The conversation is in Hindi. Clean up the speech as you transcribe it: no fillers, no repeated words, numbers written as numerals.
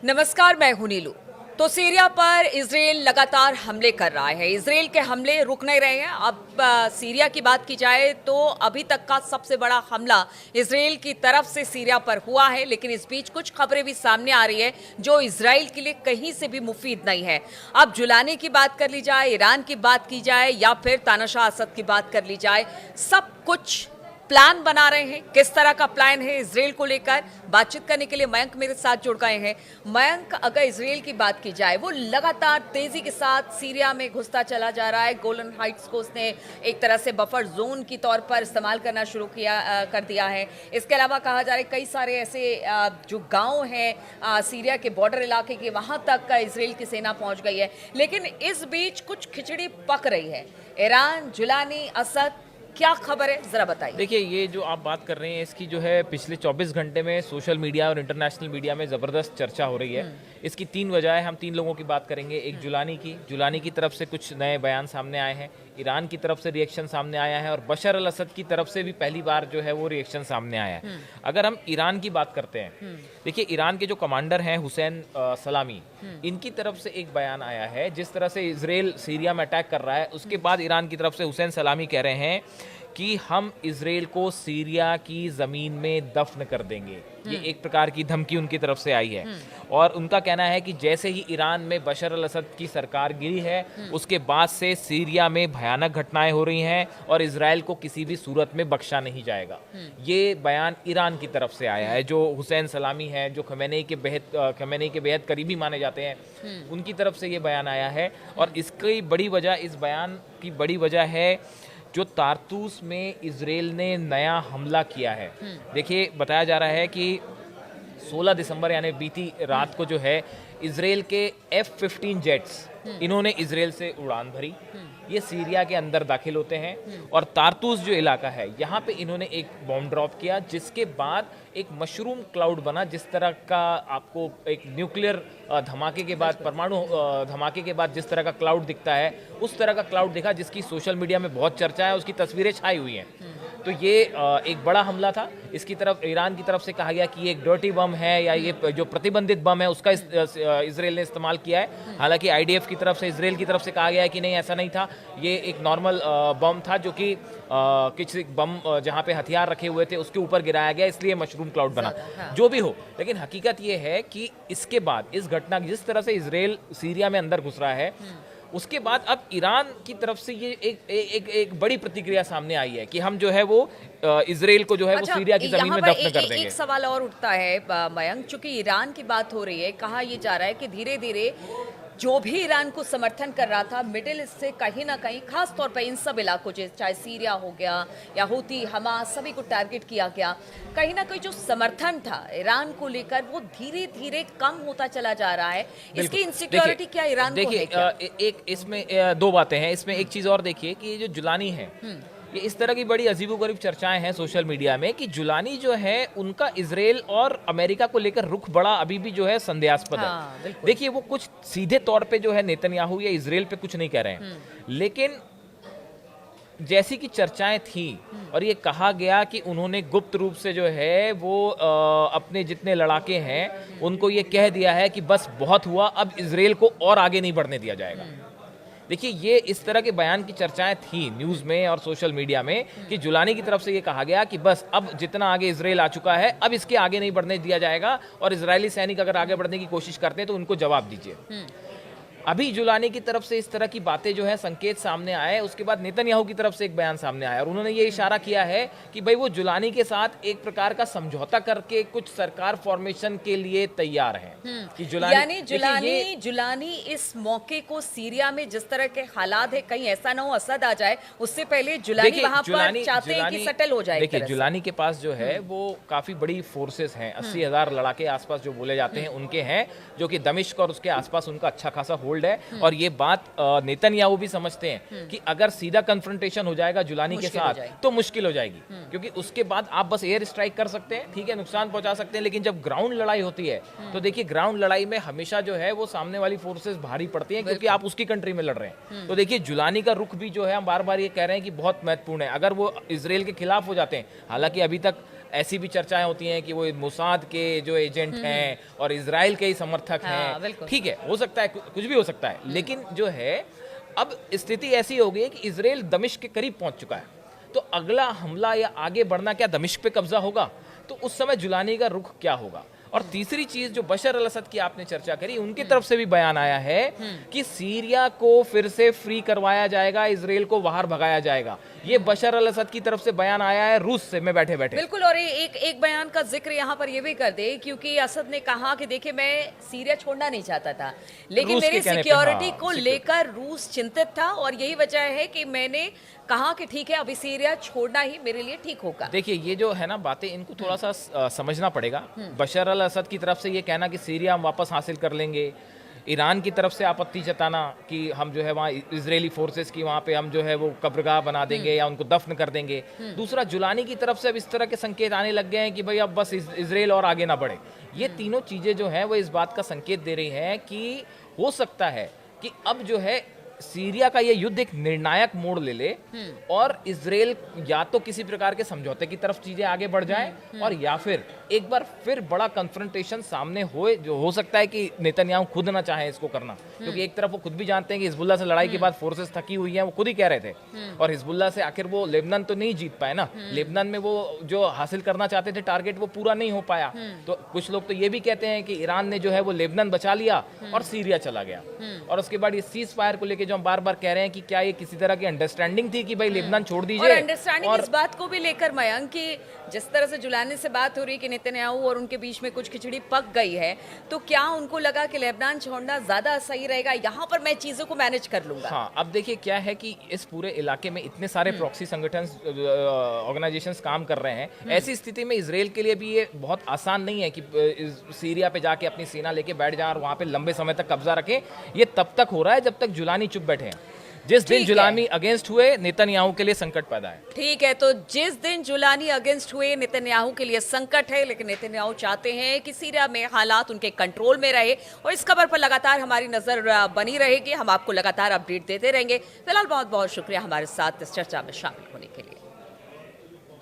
नमस्कार, मैं हूं नीलू। तो सीरिया पर इजराइल लगातार हमले कर रहा है। इजराइल के हमले रुक नहीं रहे हैं। अब सीरिया की बात की जाए तो अभी तक का सबसे बड़ा हमला इजराइल की तरफ से सीरिया पर हुआ है, लेकिन इस बीच कुछ खबरें भी सामने आ रही है जो इजराइल के लिए कहीं से भी मुफीद नहीं है। अब जुलानी की बात कर ली जाए, ईरान की बात की जाए या फिर तानाशाह असद की बात कर ली जाए, सब कुछ प्लान बना रहे हैं। किस तरह का प्लान है इजराइल को लेकर, बातचीत करने के लिए मयंक मेरे साथ जुड़ गए हैं। मयंक, अगर इजराइल की बात की जाए, वो लगातार तेजी के साथ सीरिया में घुसता चला जा रहा है। गोलन हाइट्स को उसने एक तरह से बफर जोन की तौर पर इस्तेमाल करना शुरू कर दिया है। इसके अलावा कहा जा रहा है कई सारे ऐसे जो गाँव हैं सीरिया के बॉर्डर इलाके के, वहाँ तक इजराइल की सेना पहुँच गई है। लेकिन इस बीच कुछ खिचड़ी पक रही है। ईरान, जुलानी, असद, क्या खबर है, जरा बताइए। देखिए, ये जो आप बात कर रहे हैं इसकी जो है पिछले 24 घंटे में सोशल मीडिया और इंटरनेशनल मीडिया में ज़बरदस्त चर्चा हो रही है। इसकी तीन वजह है। हम तीन लोगों की बात करेंगे। एक जुलानी की तरफ से कुछ नए बयान सामने आए हैं, ईरान की तरफ से रिएक्शन सामने आया है और बशर अल असद की तरफ से भी पहली बार जो है वो रिएक्शन सामने आया है। अगर हम ईरान की बात करते हैं, देखिए ईरान के जो कमांडर हैं हुसैन सलामी, इनकी तरफ से एक बयान आया है। जिस तरह से इजराइल सीरिया में अटैक कर रहा है, उसके बाद ईरान की तरफ से हुसैन सलामी कह रहे हैं कि हम इजराइल को सीरिया की ज़मीन में दफन कर देंगे। ये एक प्रकार की धमकी उनकी तरफ से आई है। और उनका कहना है कि जैसे ही ईरान में बशर अल असद की सरकार गिरी है, उसके बाद से सीरिया में भयानक घटनाएं हो रही हैं और इजराइल को किसी भी सूरत में बख्शा नहीं जाएगा। ये बयान ईरान की तरफ से आया है। जो हुसैन सलामी है, जो खमेनेई के बेहद करीबी माने जाते हैं, उनकी तरफ से ये बयान आया है। और इसकी बड़ी वजह, इस बयान की बड़ी वजह है जो तारतूस में इजराइल ने नया हमला किया है। देखिए, बताया जा रहा है कि 16 दिसंबर यानी बीती रात को जो है इजराइल के F-15 जेट्स, इन्होंने इजराइल से उड़ान भरी। ये सीरिया के अंदर दाखिल होते हैं और तारतूस जो इलाका है, यहाँ पे इन्होंने एक बॉम्ब ड्रॉप किया, जिसके बाद एक मशरूम क्लाउड बना। जिस तरह का आपको एक न्यूक्लियर धमाके के बाद, परमाणु धमाके के बाद जिस तरह का क्लाउड दिखता है, उस तरह का क्लाउड दिखा, जिसकी सोशल मीडिया में बहुत चर्चा है, उसकी तस्वीरें छाई हुई हैं। तो ये एक बड़ा हमला था। इसकी तरफ ईरान की तरफ से कहा गया कि ये एक डर्टी बम है या ये जो प्रतिबंधित बम है उसका इजराइल ने इस्तेमाल किया है। हालांकि आईडीएफ की तरफ से, इजराइल की तरफ से कहा गया है कि नहीं, ऐसा नहीं था, ये एक नॉर्मल बम था जो कि किसी बम जहाँ पे हथियार रखे हुए थे उसके ऊपर गिराया गया, इसलिए मशरूम क्लाउड बना। जो भी हो, लेकिन हकीकत ये है कि इसके बाद, इस घटना जिस तरह से इजराइल सीरिया में अंदर घुस रहा है, उसके बाद अब ईरान की तरफ से ये एक बड़ी प्रतिक्रिया सामने आई है कि हम जो है वो इजराइल को जो है वो सीरिया की जमीन में दफन कर देंगे। एक सवाल और उठता है मयंक, चूंकि ईरान की बात हो रही है, कहा यह जा रहा है कि धीरे धीरे जो भी ईरान को समर्थन कर रहा था मिडिल ईस्ट से, कहीं ना कहीं खास तौर पर इन सब इलाकों, चाहे सीरिया हो गया या हूती, हमास, सभी को टारगेट किया गया। कहीं ना कहीं जो समर्थन था ईरान को लेकर, वो धीरे धीरे कम होता चला जा रहा है। इसकी इनसिक्योरिटी क्या ईरान को है क्या? एक इसमें दो बातें हैं। इसमें एक चीज और देखिए कि ये जो जुलानी है, ये इस तरह की बड़ी अजीबोगरीब चर्चाएं हैं सोशल मीडिया में कि जुलानी जो है उनका इजराइल और अमेरिका को लेकर रुख बड़ा अभी भी जो है संदेहास्पद है। देखिए, वो कुछ सीधे तौर पे जो है नेतन्याहू या इजराइल पे कुछ नहीं कह रहे हैं, लेकिन जैसी की चर्चाएं थी और ये कहा गया कि उन्होंने गुप्त रूप से जो है वो अपने जितने लड़ाके हैं उनको ये कह दिया है कि बस बहुत हुआ, अब इजराइल को और आगे नहीं बढ़ने दिया जाएगा। देखिए, ये इस तरह के बयान की चर्चाएं थी न्यूज़ में और सोशल मीडिया में कि जुलानी की तरफ से ये कहा गया कि बस अब जितना आगे इजराइल आ चुका है, अब इसके आगे नहीं बढ़ने दिया जाएगा और इजरायली सैनिक अगर आगे बढ़ने की कोशिश करते हैं तो उनको जवाब दीजिए। अभी जुलानी की तरफ से इस तरह की बातें जो है, संकेत सामने आए, उसके बाद नेतन्याहू की तरफ से एक बयान सामने आया और उन्होंने ये इशारा किया है कि भाई वो जुलानी के साथ एक प्रकार का समझौता करके कुछ सरकार फॉर्मेशन के लिए तैयार हैं कि जुलानी इस मौके को, सीरिया में जिस तरह के हालात है, कहीं ऐसा ना हो असद आ जाए, उससे पहले जुलानी वहां पर चाहते हैं कि सेटल हो जाए। देखिए, जुलानी के पास जो है वो काफी बड़ी फोर्सेस हैं, 80,000 लड़ाके आसपास जो बोले जाते हैं उनके हैं, जो कि दमिश्क और उसके आसपास उनका अच्छा खासा है। और ये बात नेतन्याहू भी समझते हैं कि अगर सीधा कन्फ्रंटेशन हो जाएगा जुलानी के साथ तो मुश्किल हो जाएगी, क्योंकि उसके बाद आप बस एयर स्ट्राइक कर सकते हैं, ठीक है, नुकसान पहुंचा सकते हैं, लेकिन जब ग्राउंड लड़ाई होती है तो देखिए ग्राउंड लड़ाई में हमेशा जो है वो सामने वाली फोर्सेस भारी पड़ती हैं, क्योंकि आप उसकी कंट्री में लड़ रहे हैं। तो देखिए, जुलानी का रुख भी जो है, हम बार बार ये कह रहे हैं कि बहुत महत्वपूर्ण है। अगर वो इजराइल के खिलाफ हो जाते हैं, हालांकि अभी तक ऐसी भी चर्चाएं होती हैं कि वो मोसाद के जो एजेंट हैं और इजराइल के ही समर्थक हाँ, हैं। बिल्कुल। ठीक है, हो सकता है, कुछ भी हो सकता है, लेकिन जो है अब स्थिति ऐसी हो गई है कि इजराइल दमिश्क के करीब पहुंच चुका है। तो अगला हमला या आगे बढ़ना क्या दमिश्क पे कब्जा होगा? तो उस समय जुलानी का रुख क्या होगा? और तीसरी चीज जो बशर अल असद की आपने चर्चा करी, उनकी तरफ से भी बयान आया है कि सीरिया को फिर से फ्री करवाया जाएगा, इजराइल को बाहर भगाया जाएगा। ये बशर अल असद की तरफ से बयान आया है रूस से में बैठे बैठे। बिल्कुल। और एक बयान का जिक्र यहाँ पर ये भी कर दे, क्योंकि असद ने कहा कि देखिए मैं सीरिया छोड़ना नहीं चाहता था, लेकिन रूस के मेरी कहने पे, सिक्योरिटी हाँ, को लेकर रूस चिंतित था और यही वजह है कि मैंने कहा कि ठीक है अभी सीरिया छोड़ना ही मेरे लिए ठीक होगा। देखिए ये जो है ना बातें, इनको थोड़ा सा समझना पड़ेगा। बशर अल असद की तरफ से ये कहना कि सीरिया हम वापस हासिल कर लेंगे, ईरान की तरफ से आपत्ति जताना कि हम जो है वहाँ इजरायली फोर्सेस की वहाँ पे हम जो है वो कब्रगाह बना देंगे या उनको दफन कर देंगे। दूसरा, जुलानी की तरफ से अब इस तरह के संकेत आने लग गए हैं कि भाई अब बस इजराइल और आगे ना बढ़े। ये तीनों चीज़ें जो हैं वो इस बात का संकेत दे रही हैं कि हो सकता है कि अब जो है सीरिया का ये युद्ध एक निर्णायक मोड़ ले ले और इजराइल या तो किसी प्रकार के समझौते की तरफ चीजें आगे बढ़ जाएं और या फिर एक बार फिर बड़ा कन्फ्रंटेशन सामने होए, जो हो सकता है कि नेतन्याहू खुद ना चाहे इसको करना, क्योंकि एक तरफ वो खुद भी जानते हैं कि हिजबुल्लाह से लड़ाई के बाद फोर्सेस थकी हुई हैं, वो खुद ही कह रहे थे। और हिजबुल्लाह से आखिर वो लेबनान तो नहीं जीत पाए ना, लेबनान में वो जो हासिल करना चाहते थे टारगेट वो पूरा नहीं हो पाया। तो कुछ लोग तो ये भी कहते हैं कि ईरान ने जो है वो लेबनान बचा लिया और सीरिया चला गया। और उसके बाद ये सीज फायर को लेकर जो हम बार बार कह रहे हैं कि क्या ये किसी तरह की अंडरस्टैंडिंग थी कि भाई लेबनान छोड़ दीजिए। और अंडरस्टैंडिंग इस बात को भी लेकर मयंक कि जिस तरह से जुलानी से बात हो रही कि नेतन्याहू और उनके बीच में कुछ खिचड़ी पक गई है, तो क्या उनको लगा कि लेबनान छोड़ना ज्यादा सही रहेगा, यहाँ पर मैं चीजों को मैनेज कर लूंगा? हाँ, अब देखिए क्या है कि इस पूरे इलाके में इतने सारे प्रॉक्सी संगठन ऑर्गेनाइजेशंस काम कर रहे हैं, ऐसी स्थिति में इजराइल के लिए भी ये बहुत आसान नहीं है कि सीरिया पे जाके अपनी सेना लेके बैठ जाए और वहां पे लंबे समय तक कब्जा रखें। ये तब तक हो रहा है जब तक जुलानी चुप बैठे हैं। जिस दिन जुलानी अगेंस्ट हुए, नेतन्याहू के लिए संकट पैदा है। ठीक है, तो जिस दिन जुलानी अगेंस्ट हुए नेतन्याहू के लिए संकट है, लेकिन नेतन्याहू चाहते हैं कि सीरिया में हालात उनके कंट्रोल में रहे और इस खबर पर लगातार हमारी नजर बनी रहेगी। हम आपको लगातार अपडेट देते रहेंगे। फिलहाल बहुत बहुत शुक्रिया हमारे साथ इस चर्चा में शामिल होने के लिए।